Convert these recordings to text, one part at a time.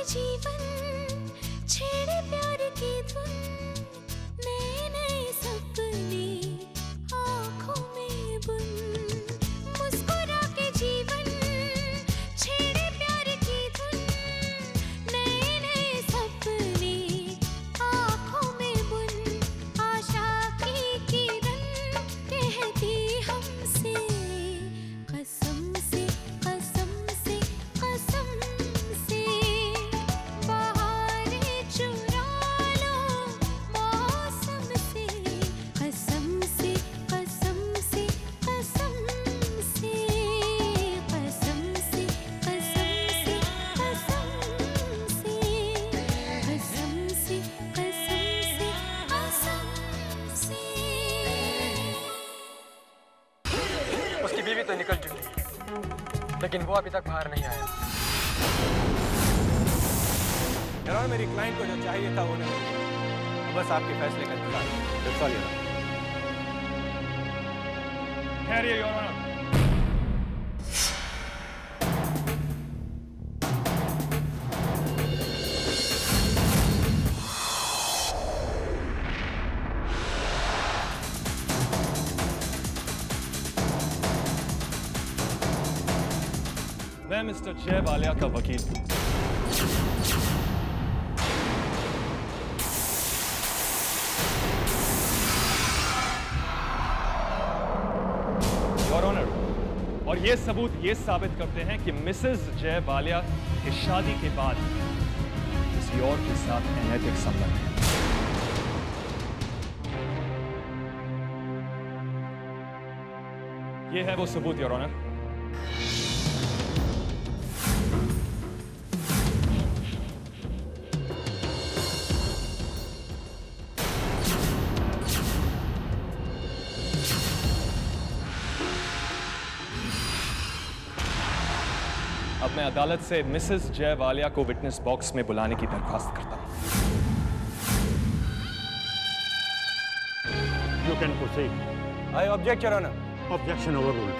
जीवन छेड़े प्यार की धुन, नए नए सपने आँखों में बुन। मुस्कुरा के जीवन छेड़े प्यार की धुन, नए नए सपने आँखों में बुन। आशा की किरण कहती हमसे कसम से, कसम से, कसम से, बहारें चुरा लो मौसम से। कसम से, कसम से, कसम से, कसम से, कसम से, कसम से, कसम से, कसम से, कसम से। उसकी बीवी तो निकल चुकी है, लेकिन वो अभी तक बाहर नहीं आया। यार मेरी क्लाइंट को जो चाहिए था वो नहीं मिला। बस आपके फैसले का इंतजार है। That's all, Your Honor। ठहरिए, Your Honor। मैं मिस्टर जय वालिया का वकील हूं। योर ऑनर, और ये सबूत ये साबित करते हैं कि मिसेस जय वालिया की शादी के बाद किसी और के साथ अनैतिक संबंध है। ये है वो सबूत, योर ऑनर। अब मैं अदालत से मिसेस जय वालिया को विटनेस बॉक्स में बुलाने की दरख्वास्त करता हूं। You can proceed. I object, Your Honor। Objection overruled.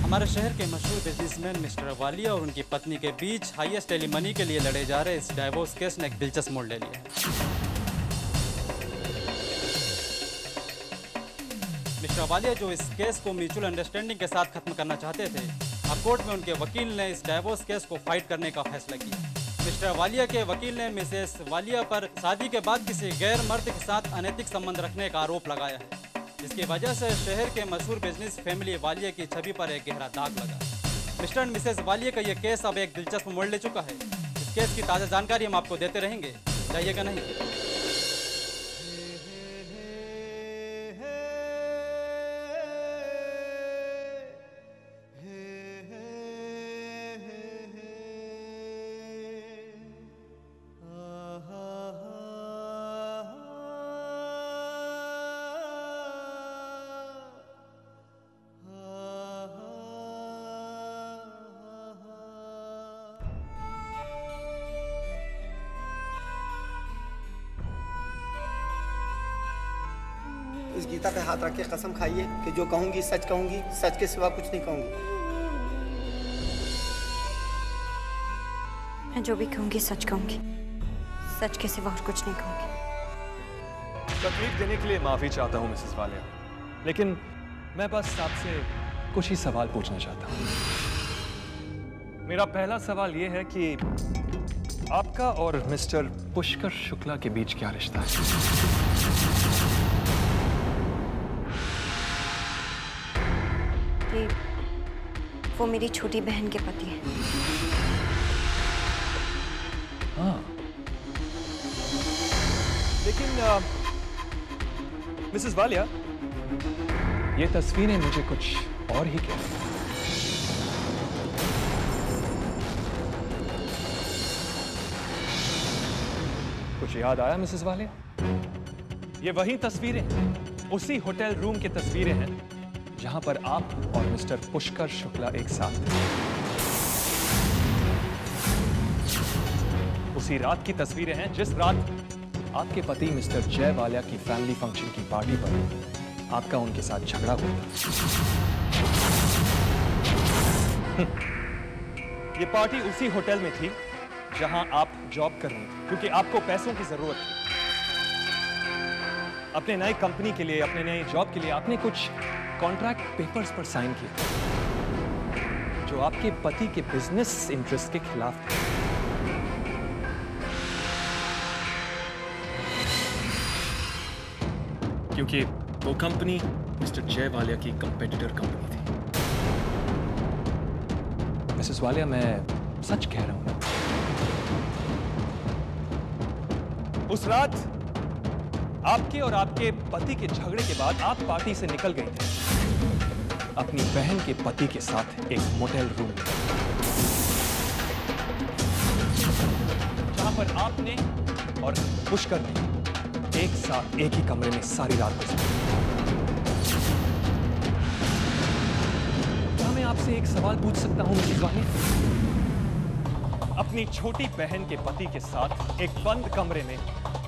हमारे शहर के मशहूर बिजनेसमैन मिस्टर वालिया और उनकी पत्नी के बीच हाईएस्ट एलिमनी के लिए लड़े जा रहे इस डाइवोर्स केस ने एक दिलचस्प मोड़ ले लिया है। मिस्टर वालिया जो इस केस को म्यूचुअल अंडरस्टैंडिंग के साथ खत्म करना चाहते थे, अब कोर्ट में उनके वकील ने इस डाइवोर्स केस को फाइट करने का फैसला किया। मिस्टर वालिया के वकील ने मिसेस वालिया पर शादी के बाद किसी गैर मर्द के साथ अनैतिक संबंध रखने का आरोप लगाया है, जिसकी वजह से शहर के मशहूर बिजनेस फैमिली वालिया की छवि पर एक गहरा दाग लगा। मिस्टर एंड मिसेस वालिया का यह केस अब एक दिलचस्प मोड़ ले चुका है। इस केस की ताज़ा जानकारी हम आपको देते रहेंगे, जाइएगा नहीं। इस गीता पे हाथ रख के कसम खाइए कि जो कहूंगी सच कहूंगी, सच के सिवा कुछ नहीं कहूंगी। मैं जो भी कहूंगी सच कहूंगी, सच के सिवा और कुछ नहीं कहूंगी। तकलीफ देने के लिए माफी चाहता हूं मिसेस वालिया, लेकिन मैं बस आपसे कुछ ही सवाल पूछना चाहता हूं। मेरा पहला सवाल यह है कि आपका और मिस्टर पुष्कर शुक्ला के बीच क्या रिश्ता है? वो मेरी छोटी बहन के पति हैं। हाँ, लेकिन मिसेस वालिया, ये तस्वीरें मुझे कुछ और ही कह रही हैं। कुछ याद आया मिसेस वालिया? ये वही तस्वीरें, उसी होटल रूम की तस्वीरें हैं जहां पर आप और मिस्टर पुष्कर शुक्ला एक साथ थे। उसी रात की तस्वीरें हैं जिस रात आपके पति मिस्टर जय वालिया की फैमिली फंक्शन की पार्टी पर आपका उनके साथ झगड़ा हुआ। ये पार्टी उसी होटल में थी जहां आप जॉब कर रही थी, क्योंकि आपको पैसों की जरूरत थी। अपने नए कंपनी के लिए, अपने नए जॉब के लिए आपने कुछ कॉन्ट्रैक्ट पेपर्स पर साइन किया जो आपके पति के बिजनेस इंटरेस्ट के खिलाफ थे। क्योंकि वो कंपनी मिस्टर जय वालिया की कंपेटिटर कंपनी थी। मिसेस वालिया, मैं सच कह रहा हूं ना? उस रात आपके और आपके पति के झगड़े के बाद आप पार्टी से निकल गए थे अपनी बहन के पति के साथ एक मोटेल रूम में, जहां पर आपने और पुष्कर ने एक साथ एक ही कमरे में सारी रात गुजारी। क्या मैं आपसे एक सवाल पूछ सकता हूं मिसेस वालिया? अपनी छोटी बहन के पति के साथ एक बंद कमरे में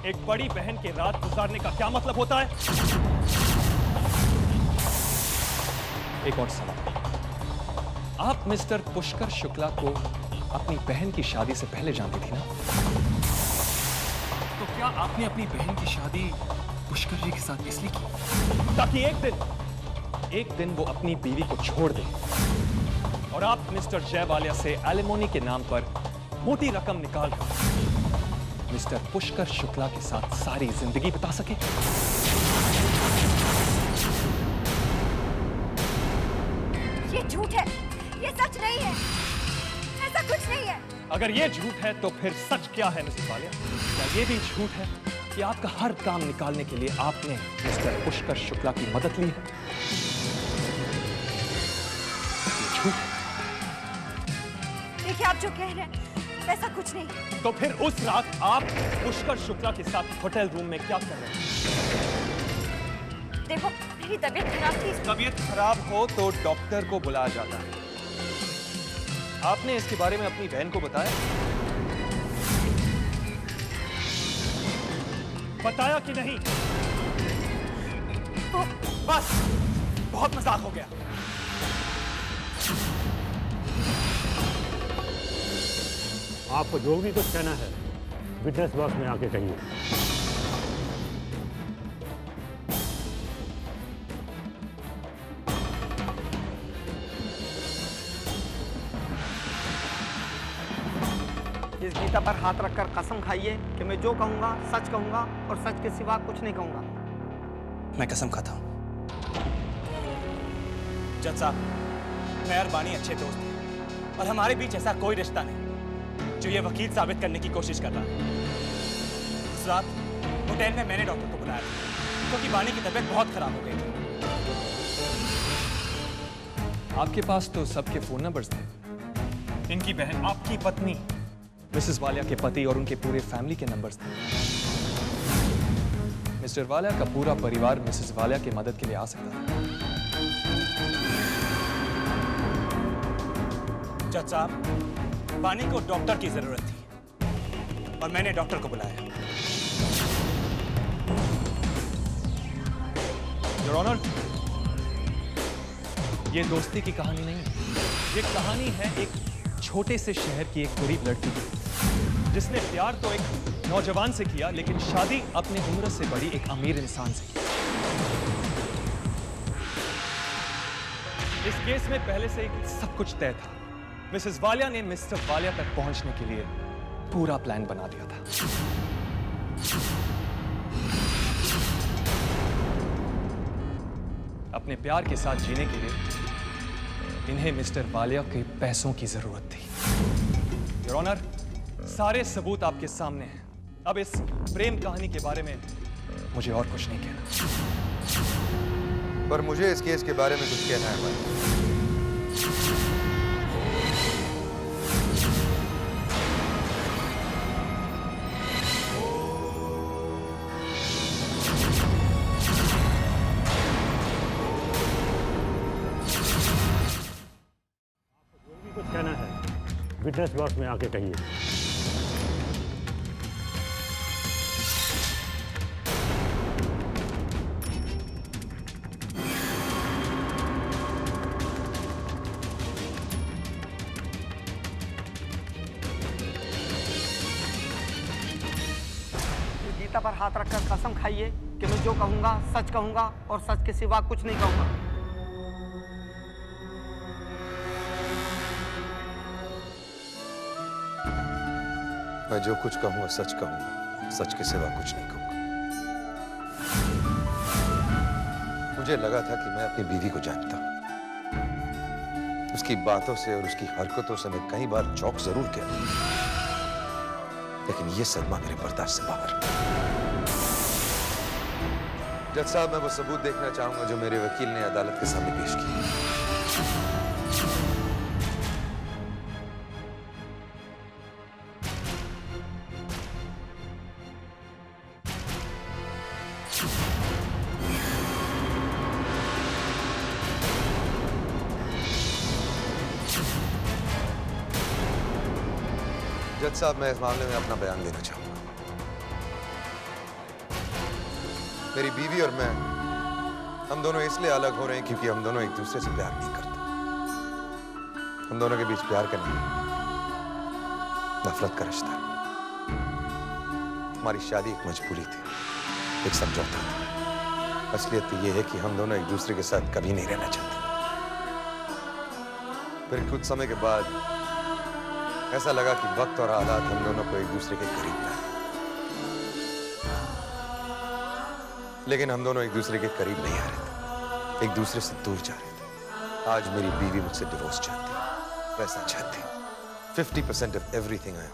एक बड़ी बहन के रात गुजारने का क्या मतलब होता है? एक और सवाल, आप मिस्टर पुष्कर शुक्ला को अपनी बहन की शादी से पहले जानती थी ना? तो क्या आपने अपनी बहन की शादी पुष्कर जी के साथ इसलिए की ताकि एक दिन वो अपनी बीवी को छोड़ दे और आप मिस्टर जय वालिया से एलिमोनी के नाम पर मोटी रकम निकालकर मिस्टर पुष्कर शुक्ला के साथ सारी जिंदगी बिता सके? ये झूठ है, ये सच नहीं है, ऐसा कुछ नहीं है। अगर ये झूठ है तो फिर सच क्या है मिसेस वालिया? क्या ये भी झूठ है कि आपका हर काम निकालने के लिए आपने मिस्टर पुष्कर शुक्ला की मदद ली है? ये झूठ है। देखिए, आप जो कह रहे हैं ऐसा कुछ नहीं। तो फिर उस रात आप पुष्कर शुक्ला के साथ होटल रूम में क्या कर रहे हैं? देखो, मेरी तबीयत खराब थी। तबीयत खराब हो तो डॉक्टर को बुलाया जाता है। आपने इसके बारे में अपनी बहन को बताया? बताया कि नहीं? बस, बहुत मजाक हो गया। आपको जो भी कुछ कहना है विटनेस बॉक्स में आके कहिए। इस गीता पर हाथ रखकर कसम खाइए कि मैं जो कहूंगा सच कहूंगा और सच के सिवा कुछ नहीं कहूंगा। मैं कसम खाता हूं। जज साहब, मैं और बानी अच्छे दोस्त हैं और हमारे बीच ऐसा कोई रिश्ता नहीं जो ये वकील साबित करने की कोशिश कर रहा है। उस रात होटल में मैंने डॉक्टर को बुलाया था क्योंकि बानी की तबीयत बहुत खराब हो गई थी। आपके पास तो सबके फोन नंबर्स थे। इनकी बहन, आपकी पत्नी मिसेस वालिया के पति और उनके पूरे फैमिली के नंबर्स थे। मिस्टर वालिया का पूरा परिवार मिसेस वालिया की मदद के लिए आ सकता है। जज साहब, बानी को डॉक्टर की जरूरत थी और मैंने डॉक्टर को बुलाया। योर ऑनर, ये दोस्ती की कहानी नहीं है। ये कहानी है एक छोटे से शहर की एक गरीब लड़की की जिसने प्यार तो एक नौजवान से किया लेकिन शादी अपने उम्र से बड़ी एक अमीर इंसान से की। इस केस में पहले से सब कुछ तय था। मिसेस वालिया ने मिस्टर वालिया तक पहुंचने के लिए पूरा प्लान बना दिया था। अपने प्यार के साथ जीने के लिए इन्हें मिस्टर वालिया के पैसों की जरूरत थी। योर ऑनर, सारे सबूत आपके सामने हैं। अब इस प्रेम कहानी के बारे में मुझे और कुछ नहीं कहना। पर मुझे इस केस के बारे में कुछ कहना है भाई। कुछ कहना है विटनेस बॉक्स में आके कहिए। गीता पर हाथ रखकर कसम खाइए कि मैं जो कहूंगा सच कहूंगा और सच के सिवा कुछ नहीं कहूंगा। मैं जो कुछ कहूंगा सच कहूंगा, सच के सिवा कुछ नहीं कहूंगा। मुझे लगा था कि मैं अपनी बीवी को जानता हूं। उसकी बातों से और उसकी हरकतों से मैं कई बार चौंक जरूर गया, लेकिन यह सदमा मेरे बर्दाश्त से बाहर। जज साहब, मैं वो सबूत देखना चाहूंगा जो मेरे वकील ने अदालत के सामने पेश किया। जज साहब, मैं इस मामले में अपना बयान देना चाहूंगा। मेरी बीवी और मैं, हम दोनों इसलिए अलग हो रहे हैं क्योंकि हम दोनों एक दूसरे से प्यार नहीं करते। हम दोनों के बीच प्यार का नहीं, नफरत का रिश्ता है। हमारी शादी एक मजबूरी थी, एक समझौता था। असलियत तो यह है कि हम दोनों एक दूसरे के साथ कभी नहीं रहना चाहते। फिर कुछ समय के बाद ऐसा लगा कि वक्त और हालात हम दोनों को एक दूसरे के करीब लाए, लेकिन हम दोनों एक दूसरे के करीब नहीं आ रहे थे, एक दूसरे से दूर जा रहे थे। आज मेरी बीवी मुझसे डिवोर्स चाहती है, पैसा चाहती है, 50% ऑफ एवरीथिंग आई ओन।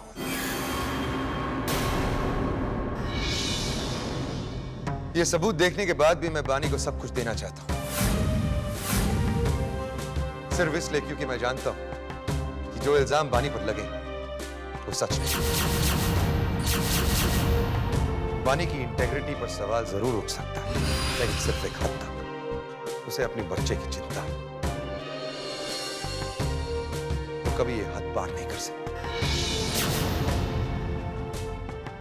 ये सबूत देखने के बाद भी मैं बानी को सब कुछ देना चाहता हूं, सिर्फ इसलिए क्योंकि मैं जानता हूं कि जो इल्जाम बानी पर लगे वो सच नहीं। बानी की इंटेग्रिटी पर सवाल जरूर उठ सकता है, लेकिन सिर्फ एक हद तक। उसे अपने बच्चे की चिंता, वो कभी ये हद पार नहीं कर सकता।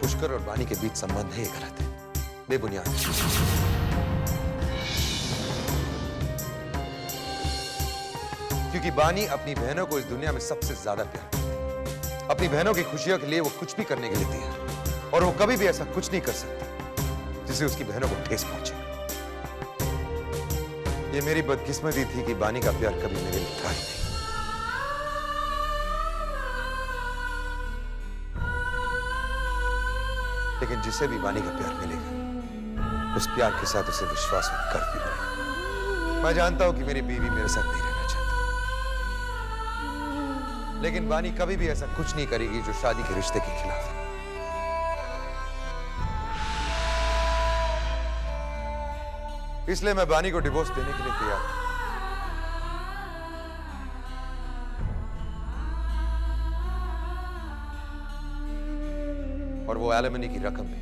पुष्कर और बानी के बीच संबंध है, ये गलत है, बेबुनियाद है। क्योंकि बानी अपनी बहनों को इस दुनिया में सबसे ज्यादा प्यार करती है। अपनी बहनों की खुशियों के लिए वो कुछ भी करने के लिए तैयार है, और वो कभी भी ऐसा कुछ नहीं कर सकती जिससे उसकी बहनों को ठेस पहुंचे। ये मेरी बदकिस्मती थी कि बानी का प्यार कभी मेरे लिए था ही नहीं। लेकिन जिसे भी बानी का प्यार मिलेगा, उस प्यार के साथ उसे विश्वास और गर्व भी मिलेगा। मैं जानता हूं कि मेरी बीवी मेरे साथ नहीं रहना चाहती, लेकिन बानी कभी भी ऐसा कुछ नहीं करेगी जो शादी के रिश्ते के खिलाफ है। इसलिए मैं बानी को डिवोर्स देने के लिए तैयार हूं। और वो एलिमनी की रकम भी,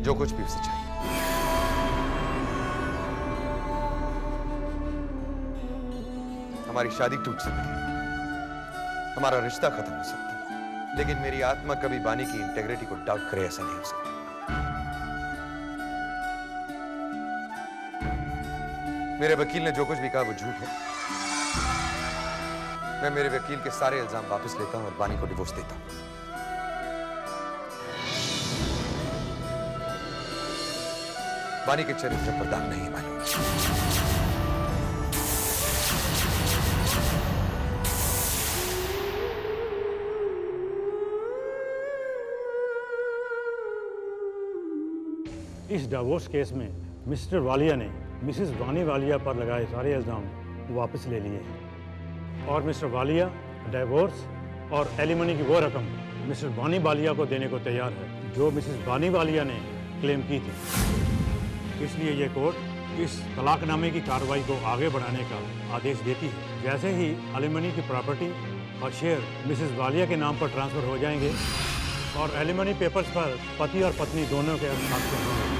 जो कुछ भी उसे चाहिए। हमारी शादी टूट सकती है, हमारा रिश्ता खत्म हो सकता है, लेकिन मेरी आत्मा कभी बानी की इंटेग्रिटी को डाउट करे, ऐसा नहीं हो सकता। मेरे वकील ने जो कुछ भी कहा वो झूठ है। मैं मेरे वकील के सारे इल्जाम वापस लेता हूं और बानी को डिवोर्स देता हूं। बानी के चरित्र पर दाग नहीं मालूम। इस डिवोर्स केस में मिस्टर वालिया ने मिसेस बानी वालिया पर लगाए सारे इल्ज़ाम वापस ले लिए हैं, और मिस्टर वालिया डिवोर्स और एलिमनी की वो रकम मिस्टर बानी वालिया को देने को तैयार है जो मिसेस बानी वालिया ने क्लेम की थी। इसलिए ये कोर्ट इस तलाकनामे की कार्रवाई को आगे बढ़ाने का आदेश देती है। जैसे ही एलिमनी की प्रॉपर्टी और शेयर मिसेस वालिया के नाम पर ट्रांसफ़र हो जाएंगे और एलिमनी पेपर्स पर पति और पत्नी दोनों के हस्ताक्षर होंगे,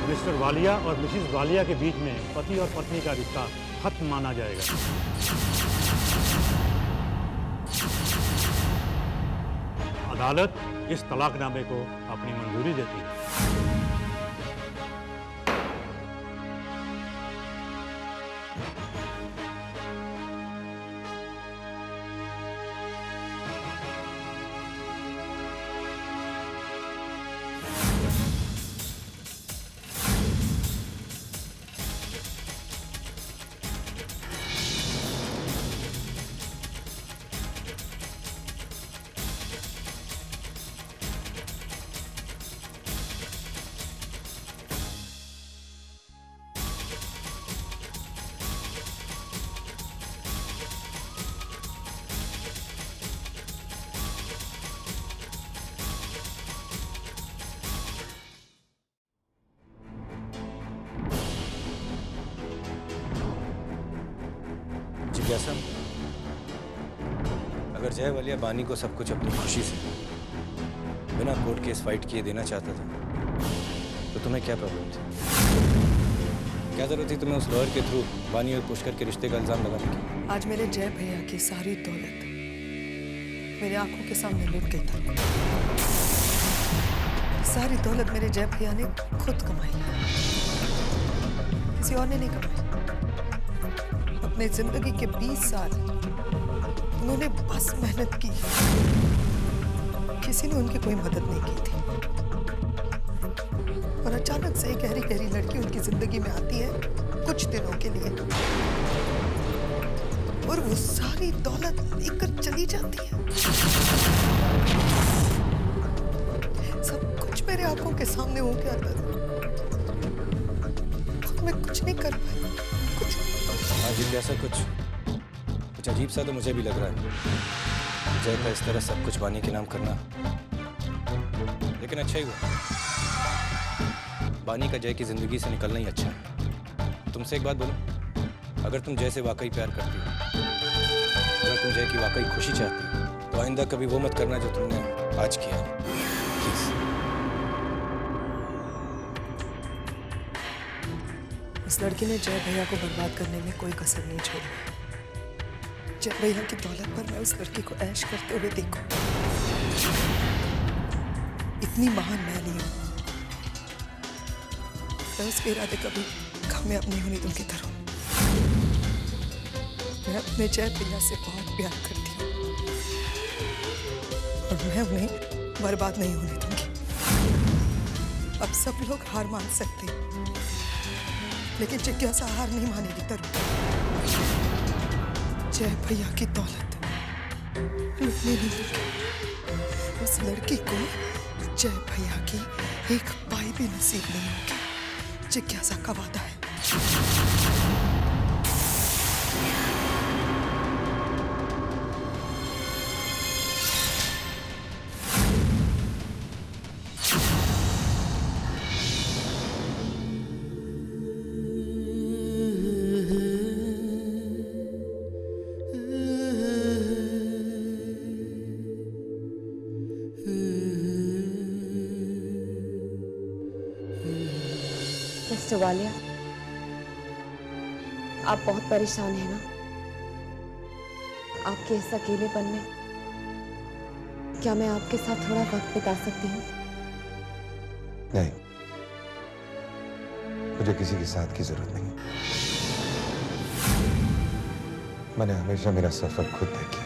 मिस्टर वालिया और मिसेस वालिया के बीच में पति और पत्नी का रिश्ता खत्म माना जाएगा। अदालत इस तलाकनामे को अपनी मंजूरी देती है। जिज्ञासा, अगर जय वालिया बानी को सब कुछ अपनी खुशी से बिना कोर्ट केस फाइट किए देना चाहता था तो तुम्हें क्या प्रॉब्लम थी? क्या जरूरत थी तुम्हें उस लॉयर के थ्रू बानी और पुष्कर के रिश्ते का इल्जाम लगाने की? आज मेरे जय भैया की सारी दौलत मेरे आंखों के सामने लुट गई था। सारी दौलत मेरे जय भैया ने खुद कमाई, किसी और ने नहीं कमाई। अपने जिंदगी के 20 साल उन्होंने बस मेहनत की, किसी ने उनकी कोई मदद नहीं की थी। और अचानक से एक गहरी गहरी लड़की उनकी जिंदगी में आती है कुछ दिनों के लिए, और वो सारी दौलत लेकर चली जाती है। सब कुछ मेरे आंखों के सामने हो गया था, मैं कुछ नहीं कर पाई। कुछ जैसा कुछ अजीब सा तो मुझे भी लग रहा है जय का इस तरह सब कुछ बानी के नाम करना, लेकिन अच्छा ही हुआ। बानी का जय की जिंदगी से निकलना ही अच्छा है। तुमसे एक बात बोलूं, अगर तुम जय से वाकई प्यार करती हो, अगर तुम जय की वाकई खुशी चाहती हो, तो आइंदा कभी वो मत करना जो तुमने आज किया। प्लीज। उस लड़की ने जय भैया को बर्बाद करने में कोई कसर नहीं छोड़ी। जय भैया की दौलत पर मैं उस लड़की को ऐश करते हुए देखूं, इतनी महान मैं नहीं हूं। मैं उसके इरादे कभी कामयाब नहीं होने दूंगी तरुण। मैं अपने जय भैया से बहुत प्यार करती हूँ और मैं उन्हें बर्बाद नहीं होने दूंगी। अब सब लोग हार मान सकते हैं, लेकिन जिज्ञासा हार नहीं मानेगी तरुण। जय भैया की दौलत लुटने नहीं दूंगी। उस लड़की को जय भैया की एक पाई भी नसीब नहीं होगी। जिज्ञासा का वादा है। मिस्टर वालिया, आप बहुत परेशान हैं ना? आपके इस अकेलेपन में क्या मैं आपके साथ थोड़ा वक्त बिता सकती हूँ? नहीं, मुझे किसी के साथ की जरूरत नहीं। मैंने हमेशा मेरा सफर खुद तय किया,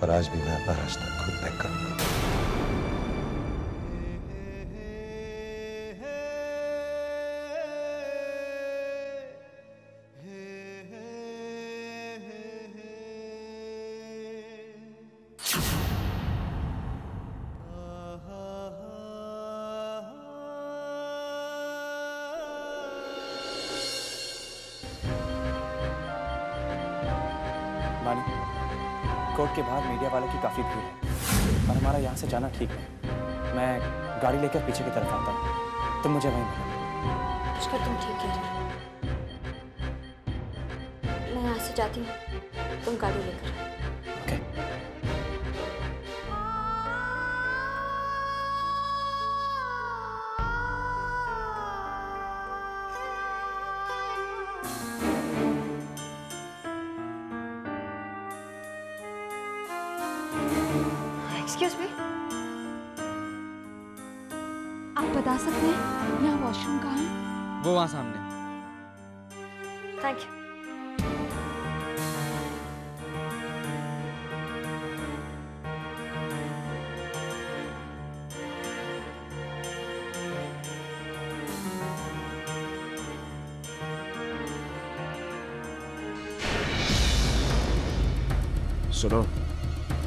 पर आज भी मैं अपना रास्ता खुद तय करूंगा। बानी, कोर्ट के बाहर मीडिया वालों की काफी भीड़ है और हमारा यहाँ से जाना ठीक नहीं। मैं गाड़ी लेकर पीछे की तरफ आता हूँ, तुम मुझे वहीं मिलो। पुष्कर, तुम ठीक कह रहे हो। मैं यहाँ से जाती हूँ, तुम गाड़ी लेकर। ओके। एक्सक्यूज मी, आप बता सकते हैं यहाँ वॉशरूम कहाँ है? वो वहाँ सामने। Thank you. सुनो,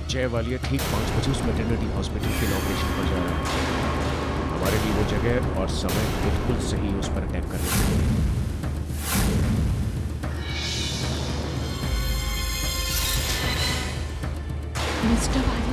जय वालिया ठीक 5 बजे उस मैटरनिटी हॉस्पिटल के इनॉग्रेशन पर जा रहा है। हमारे लिए वो जगह और समय बिल्कुल सही है उस पर अटैक करने के लिए। मिस्टर वालिया,